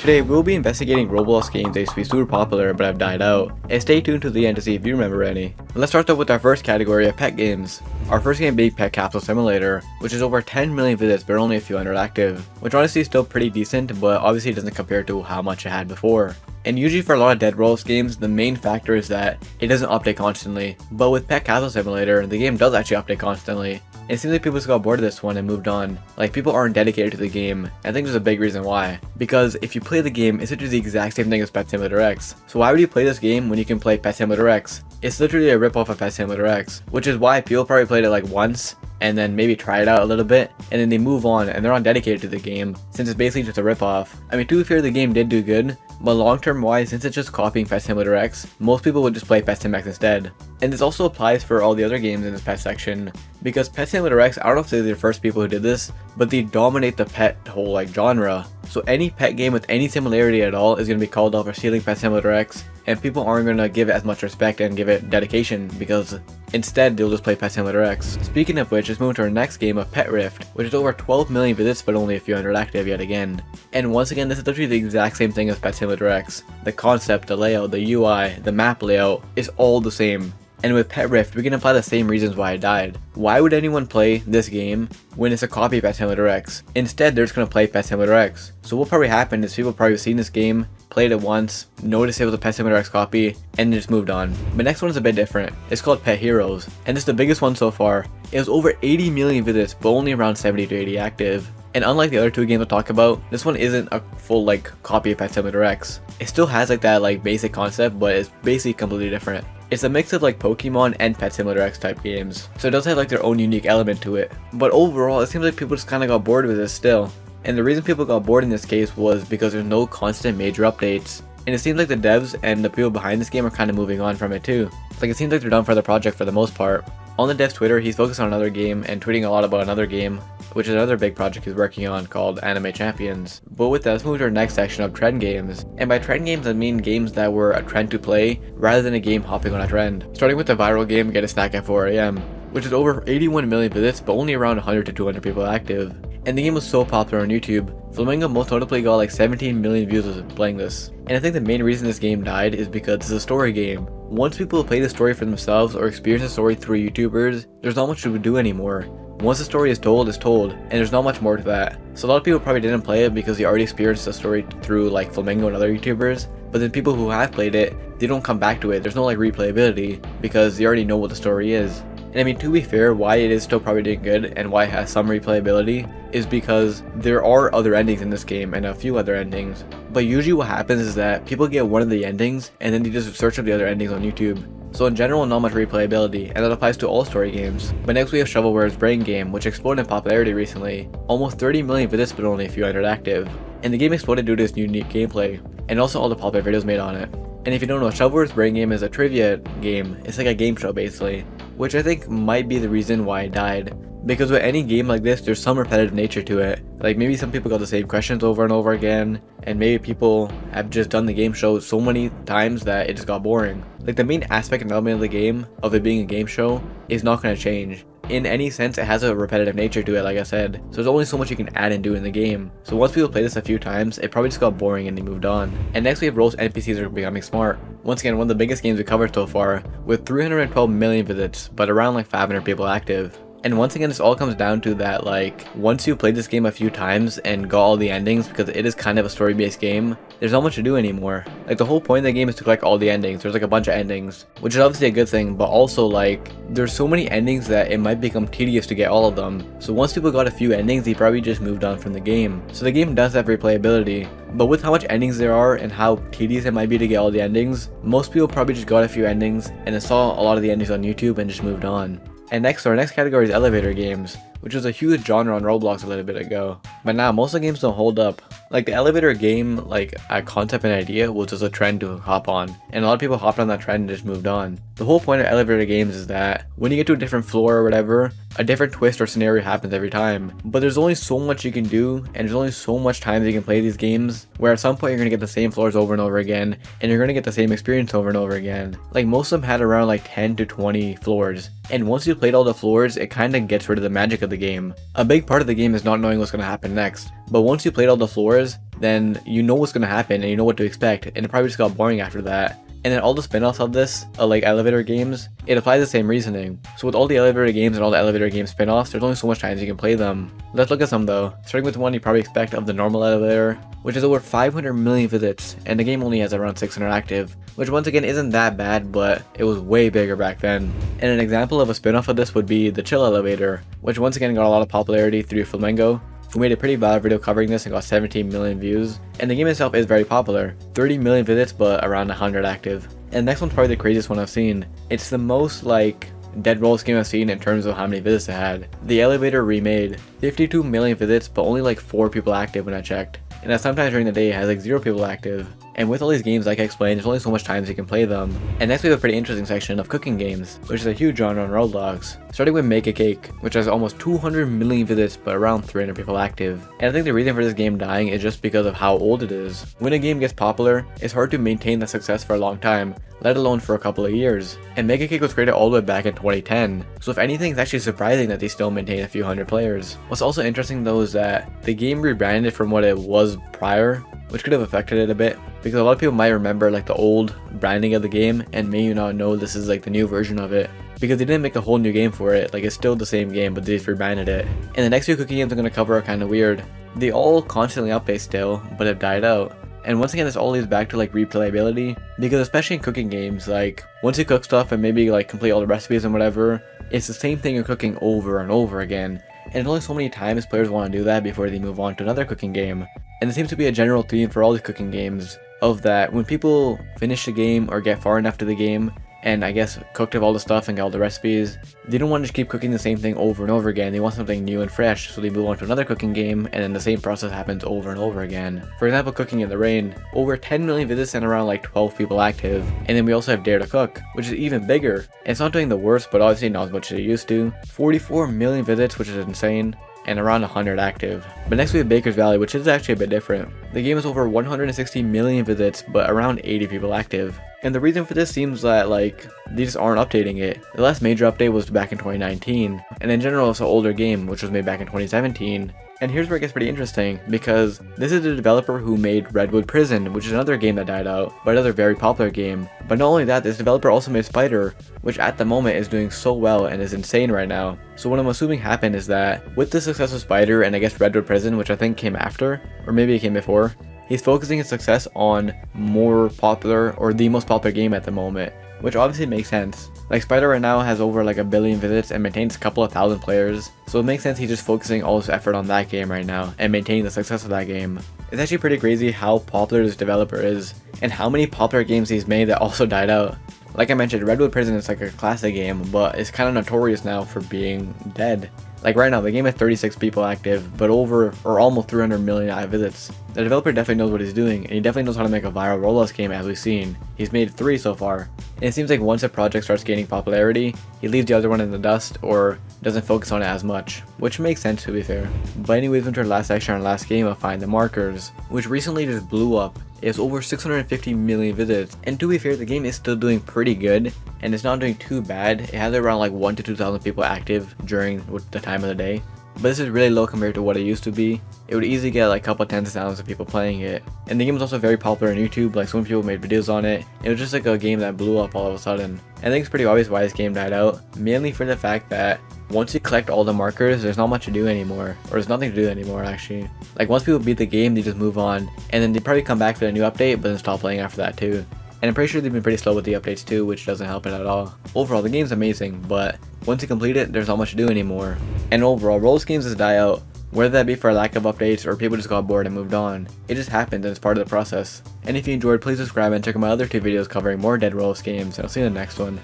Today we'll be investigating Roblox games that used to be super popular but have died out, and stay tuned to the end to see if you remember any. Let's start off with our first category of pet games. Our first game being Pet Capsule Simulator, which is over 10 million visits but only a few hundred active, which honestly is still pretty decent, but obviously doesn't compare to how much it had before. And usually for a lot of Dead Roblox games, the main factor is that it doesn't update constantly, but with Pet Capsule Simulator, the game does actually update constantly. It seems like people just got bored of this one and moved on. Like, people aren't dedicated to the game. I think there's a big reason why. Because if you play the game, it's literally the exact same thing as Pet Simulator X. So why would you play this game when you can play Pet Simulator X? It's literally a ripoff of Pet Simulator X, which is why people probably played it like once and then maybe try it out a little bit, and then they move on and they're not dedicated to the game since it's basically just a ripoff. I mean, to be fair, the game did do good, but long term wise, since it's just copying Pet Simulator X, most people would just play Pet Sim X instead. And this also applies for all the other games in this pet section, because Pet Simulator X, I don't know if they're the first people who did this, but they dominate the pet whole like genre. So any pet game with any similarity at all is going to be called out for stealing Pet Simulator X, and people aren't going to give it as much respect and give it dedication, because instead they'll just play Pet Simulator X. Speaking of which, let's move to our next game of Pet Rift, which is over 12 million visits but only a few hundred active yet again. And once again, this is literally the exact same thing as Pet Simulator X. The concept, the layout, the UI, the map layout is all the same. And with Pet Rift, we can apply the same reasons why it died. Why would anyone play this game when it's a copy of Pet Simulator X? Instead, they're just going to play Pet Simulator X. So what probably happened is people probably seen this game, played it once, noticed it was a Pet Simulator X copy, and just moved on. But next one is a bit different. It's called Pet Heroes, and this is the biggest one so far. It was over 80 million visits, but only around 70 to 80 active. And unlike the other two games I'll talk about, this one isn't a full like copy of Pet Simulator X. It still has like that like basic concept, but it's basically completely different. It's a mix of like Pokemon and Pet Simulator X type games, so it does have like their own unique element to it. But overall, it seems like people just kind of got bored with this still. And the reason people got bored in this case was because there's no constant major updates. And it seems like the devs and the people behind this game are kind of moving on from it too. Like, it seems like they're done for the project for the most part. On the dev's Twitter, he's focused on another game and tweeting a lot about another game, which is another big project he's working on called Anime Champions. But with that, let's move to our next section of trend games. And by trend games, I mean games that were a trend to play rather than a game hopping on a trend. Starting with the viral game Get a Snack at 4 AM, which is over 81 million visits but only around 100 to 200 people active. And the game was so popular on YouTube. Flamingo most notably got like 17 million views playing this. And I think the main reason this game died is because it's a story game. Once people play the story for themselves or experience the story through YouTubers, there's not much to do anymore. Once the story is told, and there's not much more to that. So a lot of people probably didn't play it because they already experienced the story through like Flamingo and other YouTubers. But then people who have played it, they don't come back to it. There's no like replayability because they already know what the story is. And I mean, to be fair, why it is still probably doing good and why it has some replayability is because there are other endings in this game and a few other endings. But usually what happens is that people get one of the endings and then they just search up the other endings on YouTube. So in general, not much replayability, and that applies to all story games. But next we have Shovelware's Brain Game, which exploded in popularity recently. Almost 30 million visits but only a few hundred active. And the game exploded due to its unique gameplay, and also all the popular videos made on it. And if you don't know, Shovelware's Brain Game is a trivia game. It's like a game show basically, which I think might be the reason why it died. Because with any game like this, there's some repetitive nature to it. Like, maybe some people got the same questions over and over again, and maybe people have just done the game show so many times that it just got boring. Like, the main aspect and element of the game, of it being a game show, is not going to change. In any sense, it has a repetitive nature to it, like I said. So there's only so much you can add and do in the game. So once people play this a few times, it probably just got boring and they moved on. And next we have Roblox NPCs are becoming smart. Once again, one of the biggest games we covered so far, with 312 million visits, but around like 500 people active. And once again, this all comes down to that, like, once you played this game a few times and got all the endings, because it is kind of a story-based game, there's not much to do anymore. Like, the whole point of the game is to collect all the endings. There's like a bunch of endings, which is obviously a good thing, but also like, there's so many endings that it might become tedious to get all of them. So once people got a few endings, they probably just moved on from the game. So the game does have replayability, but with how much endings there are and how tedious it might be to get all the endings, most people probably just got a few endings and then saw a lot of the endings on YouTube and just moved on. And next, our next category is elevator games, which was a huge genre on Roblox a little bit ago. But now, most of the games don't hold up. Like, the elevator game, like, a concept and idea was just a trend to hop on. And a lot of people hopped on that trend and just moved on. The whole point of elevator games is that when you get to a different floor or whatever, a different twist or scenario happens every time. But there's only so much you can do, and there's only so much time that you can play these games, where at some point you're going to get the same floors over and over again, and you're going to get the same experience over and over again. Like, most of them had around like 10 to 20 floors. And once you played all the floors, it kind of gets rid of the magic of the game. A big part of the game is not knowing what's going to happen next. but once you played all the floors, then you know what's gonna happen and you know what to expect, and it probably just got boring after that. And then all the spin-offs of this, like elevator games, it applies the same reasoning. So with all the elevator games and all the elevator game spin-offs, there's only so much times you can play them. Let's look at some though, starting with the one you probably expect of the normal elevator, which is over 500 million visits, and the game only has around 600 active, which once again isn't that bad, but it was way bigger back then. And an example of a spin-off of this would be the Chill Elevator, which once again got a lot of popularity through Flamingo, who made a pretty bad video covering this and got 17 million views. And the game itself is very popular, 30 million visits but around 100 active. And the next one's probably the craziest one I've seen. It's the most like Dead Roblox game I've seen in terms of how many visits it had. The Elevator Remade, 52 million visits but only like 4 people active when I checked. And that sometimes during the day it has like 0 people active. And with all these games, like I explained, there's only so much times you can play them. And next we have a pretty interesting section of cooking games, which is a huge genre on Roblox. Starting with Make a Cake, which has almost 200 million visits but around 300 people active. And I think the reason for this game dying is just because of how old it is. When a game gets popular, it's hard to maintain the success for a long time, let alone for a couple of years. And Make a Cake was created all the way back in 2010, so if anything, it's actually surprising that they still maintain a few hundred players. What's also interesting though is that the game rebranded from what it was prior, which could have affected it a bit, because a lot of people might remember like the old branding of the game and may not know this is like the new version of it, because they didn't make a whole new game for it. Like, it's still the same game, but they just rebranded it. And the next few cooking games I'm going to cover are kind of weird. They all constantly update still, but have died out. And once again, this all leads back to like replayability, because especially in cooking games, like once you cook stuff and maybe like complete all the recipes and whatever, it's the same thing you're cooking over and over again. And there's only so many times players want to do that before they move on to another cooking game. And there seems to be a general theme for all these cooking games of that when people finish the game or get far enough to the game and I guess cooked up all the stuff and got all the recipes, they don't want to just keep cooking the same thing over and over again. They want something new and fresh, so they move on to another cooking game and then the same process happens over and over again. For example, Cooking in the Rain, over 10 million visits and around like 12 people active. And then we also have Dare to Cook, which is even bigger. And it's not doing the worst, but obviously not as much as it used to. 44 million visits, which is insane, and around 100 active. But next we have Baker's Valley, which is actually a bit different. The game has over 160 million visits, but around 80 people active. And the reason for this seems that like they just aren't updating it. The last major update was back in 2019, and in general it's an older game which was made back in 2017. And here's where it gets pretty interesting, because this is the developer who made Redwood Prison, which is another game that died out, but another very popular game. But not only that, this developer also made Spider, which at the moment is doing so well and is insane right now. So what I'm assuming happened is that with the success of Spider and I guess Redwood Prison, which I think came after, or maybe it came before, he's focusing his success on more popular or the most popular game at the moment, which obviously makes sense. Like Spider right now has over like 1 billion visits and maintains a couple of thousand players, so it makes sense he's just focusing all his effort on that game right now and maintaining the success of that game. It's actually pretty crazy how popular this developer is and how many popular games he's made that also died out. Like I mentioned, Redwood Prison is like a classic game, but it's kind of notorious now for being dead. Like right now, the game has 36 people active, but over or almost 300 million active visits. The developer definitely knows what he's doing, and he definitely knows how to make a viral Roblox game as we've seen. He's made 3 so far. And it seems like once a project starts gaining popularity, he leaves the other one in the dust or doesn't focus on it as much, which makes sense to be fair. But anyways, into our last section, our last game of Find the Markers, which recently just blew up. It has over 650 million visits, and to be fair, the game is still doing pretty good, and it's not doing too bad. It has around like 1,000 to 2,000 people active during the time of the day, but this is really low compared to what it used to be. It would easily get like a couple tens of thousands of people playing it, and the game was also very popular on YouTube. Like so many people made videos on it. It was just like a game that blew up all of a sudden. And I think it's pretty obvious why this game died out, mainly for the fact that once you collect all the markers, there's not much to do anymore, or there's nothing to do anymore actually. Like once people beat the game, they just move on, and then they probably come back for the new update, but then stop playing after that too. And I'm pretty sure they've been pretty slow with the updates too, which doesn't help it at all. Overall, the game's amazing, but once you complete it, there's not much to do anymore. And overall, Roblox games just die out, whether that be for a lack of updates or people just got bored and moved on. It just happened and it's part of the process. And if you enjoyed, please subscribe and check out my other 2 videos covering more Dead Roblox games, and I'll see you in the next one.